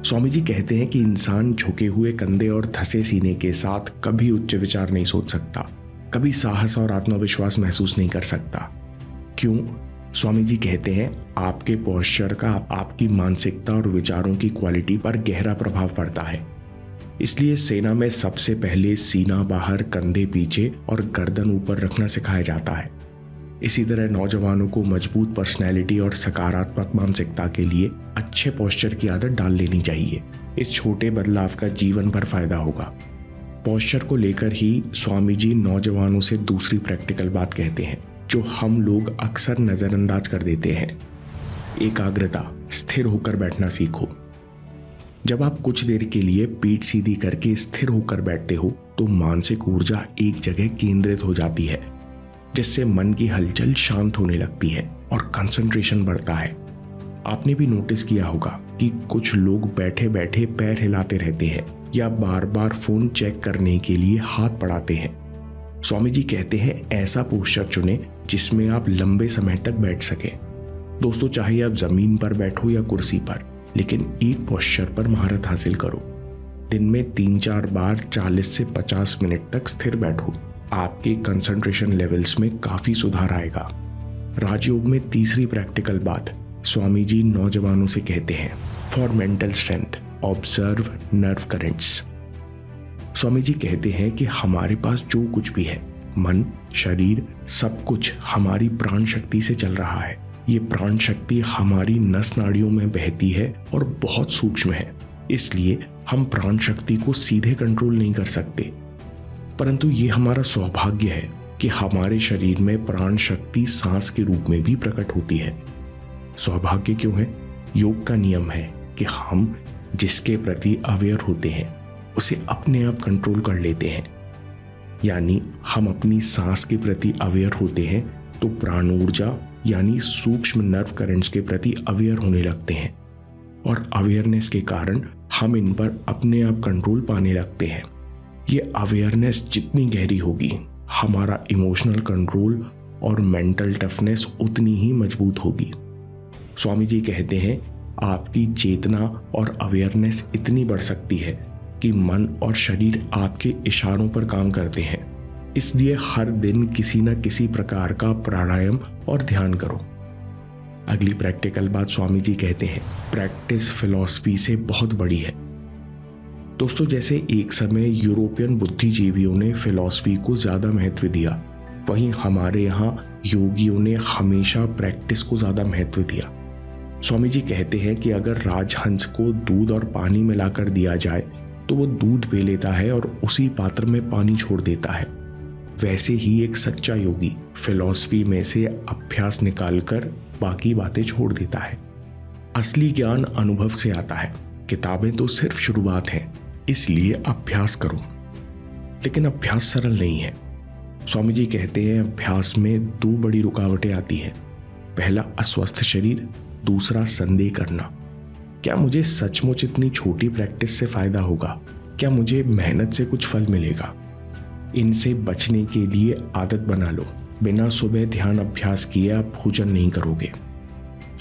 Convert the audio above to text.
स्वामी जी कहते हैं कि इंसान झुके हुए कंधे और धंसे सीने के साथ कभी उच्च विचार नहीं सोच सकता, कभी साहस और आत्मविश्वास महसूस नहीं कर सकता। क्यों? स्वामी जी कहते हैं आपके पोस्चर का आपकी मानसिकता और विचारों की क्वालिटी पर गहरा प्रभाव पड़ता है। इसलिए सेना में सबसे पहले सीना बाहर, कंधे पीछे और गर्दन ऊपर रखना सिखाया जाता है। इसी तरह नौजवानों को मजबूत पर्सनैलिटी और सकारात्मक मानसिकता के लिए अच्छे पोस्चर की आदत डाल लेनी चाहिए। इस छोटे बदलाव का जीवन भर फायदा होगा। पोस्चर को लेकर ही स्वामी जी नौजवानों से दूसरी प्रैक्टिकल बात कहते हैं जो हम लोग अक्सर नजरअंदाज कर देते हैं। एकाग्रता, स्थिर होकर बैठना सीखो। जब आप कुछ देर के लिए पीठ सीधी करके स्थिर होकर बैठते हो तो मानसिक ऊर्जा एक जगह केंद्रित हो जाती है, जिससे मन की हलचल शांत होने लगती है और कंसंट्रेशन बढ़ता है। आपने भी नोटिस किया होगा कि कुछ लोग बैठे बैठे पैर हिलाते रहते हैं या बार बार फोन चेक करने के लिए हाथ बढ़ाते हैं। स्वामी जी कहते हैं ऐसा पोस्चर चुने जिसमें आप लंबे समय तक बैठ सके। दोस्तों, चाहे आप जमीन पर बैठो या कुर्सी पर, लेकिन एक पोस्चर पर महारत हासिल करो। दिन में 3-4 बार 40 से 50 मिनट तक स्थिर बैठो। आपके कंसंट्रेशन लेवल्स में काफी सुधार आएगा। राजयोग में तीसरी प्रैक्टिकल बात स्वामी जी नौजवानों से कहते हैं, for mental strength observe nerve currents. Swami ji कहते हैं कि हमारे पास जो कुछ भी है, मन, शरीर, सब कुछ हमारी प्राण शक्ति से चल रहा है। ये प्राण शक्ति हमारी नस नाड़ियों में बहती है और बहुत सूक्ष्म है। इसलिए हम प्राण शक्ति को सीधे कंट्रोल नहीं कर सकते, परंतु ये हमारा सौभाग्य है कि हमारे शरीर में प्राण शक्ति सांस के रूप में भी प्रकट होती है। सौभाग्य क्यों है? योग का नियम है कि हम जिसके प्रति अवेयर होते हैं उसे अपने आप कंट्रोल कर लेते हैं। यानी हम अपनी सांस के प्रति अवेयर होते हैं तो प्राण ऊर्जा यानी सूक्ष्म नर्व करंट्स के प्रति अवेयर होने लगते हैं, और अवेयरनेस के कारण हम इन पर अपने आप कंट्रोल पाने लगते हैं। ये अवेयरनेस जितनी गहरी होगी, हमारा इमोशनल कंट्रोल और मेंटल टफनेस उतनी ही मजबूत होगी। स्वामी जी कहते हैं आपकी चेतना और अवेयरनेस इतनी बढ़ सकती है कि मन और शरीर आपके इशारों पर काम करते हैं। इसलिए हर दिन किसी न किसी प्रकार का प्राणायाम और ध्यान करो। अगली प्रैक्टिकल बात स्वामी जी कहते हैं, प्रैक्टिस फिलॉसफी से बहुत बड़ी है। दोस्तों, जैसे एक समय यूरोपियन बुद्धिजीवियों ने फिलॉसफी को ज्यादा महत्व दिया, वहीं हमारे यहाँ योगियों ने हमेशा प्रैक्टिस को ज्यादा महत्व दिया। स्वामी जी कहते हैं कि अगर राजहंस को दूध और पानी मिलाकर दिया जाए तो वो दूध पी लेता है और उसी पात्र में पानी छोड़ देता है। वैसे ही एक सच्चा योगी फिलॉसफी में से अभ्यास निकालकर बाकी बातें छोड़ देता है। असली ज्ञान अनुभव से आता है। किताबें तो सिर्फ शुरुआत है, इसलिए अभ्यास करो। लेकिन अभ्यास सरल नहीं है। स्वामी जी कहते हैं अभ्यास में 2 बड़ी रुकावटें आती है। पहला अस्वस्थ शरीर, दूसरा संदेह करना। क्या मुझे सचमुच इतनी छोटी प्रैक्टिस से फायदा होगा? क्या मुझे मेहनत से कुछ फल मिलेगा? इनसे बचने के लिए आदत बना लो। बिना सुबह ध्यान अभ्यास किए आप भोजन नहीं करोगे।